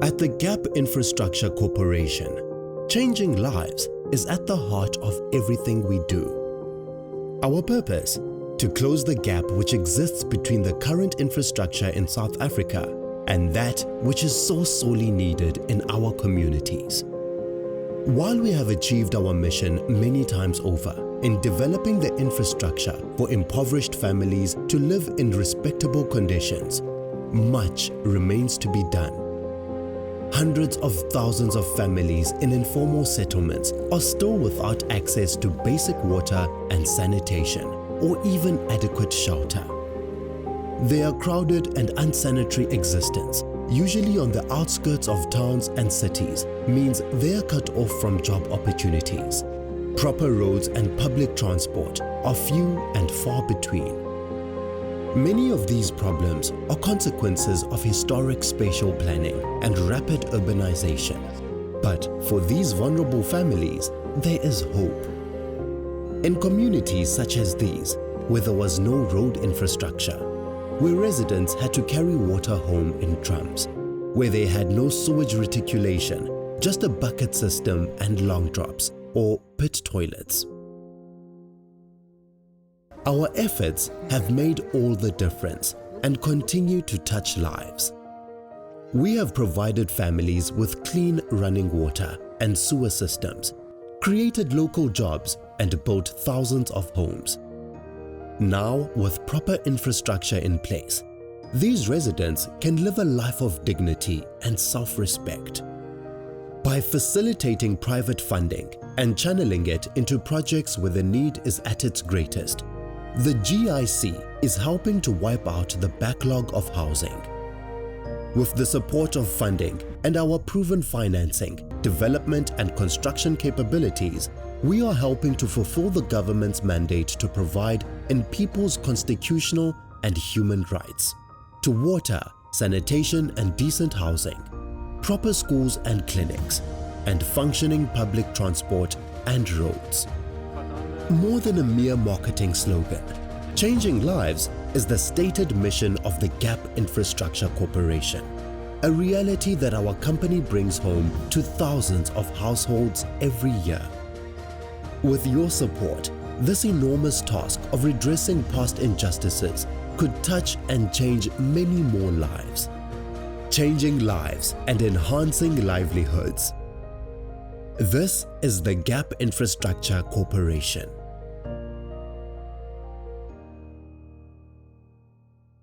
At the Gap Infrastructure Corporation, changing lives is at the heart of everything we do. Our purpose? To close the gap which exists between the current infrastructure in South Africa and that which is so sorely needed in our communities. While we have achieved our mission many times over in developing the infrastructure for impoverished families to live in respectable conditions, much remains to be done. Hundreds of thousands of families in informal settlements are still without access to basic water and sanitation, or even adequate shelter. Their crowded and unsanitary existence, usually on the outskirts of towns and cities, means they are cut off from job opportunities. Proper roads and public transport are few and far between. Many of these problems are consequences of historic spatial planning and rapid urbanization. But for these vulnerable families, there is hope. In communities such as these, where there was no road infrastructure, where residents had to carry water home in drums, where they had no sewage reticulation, just a bucket system and long drops, or pit toilets. Our efforts have made all the difference and continue to touch lives. We have provided families with clean running water and sewer systems, created local jobs, and built thousands of homes. Now, with proper infrastructure in place, these residents can live a life of dignity and self-respect. By facilitating private funding and channeling it into projects where the need is at its greatest, the GIC is helping to wipe out the backlog of housing. With the support of funding and our proven financing, development and construction capabilities, we are helping to fulfill the government's mandate to provide in people's constitutional and human rights to water, sanitation and decent housing, proper schools and clinics, and functioning public transport and roads. More than a mere marketing slogan, changing lives is the stated mission of the Gap Infrastructure Corporation, a reality that our company brings home to thousands of households every year. With your support, this enormous task of redressing past injustices could touch and change many more lives. Changing lives and enhancing livelihoods. This is the Gap Infrastructure Corporation.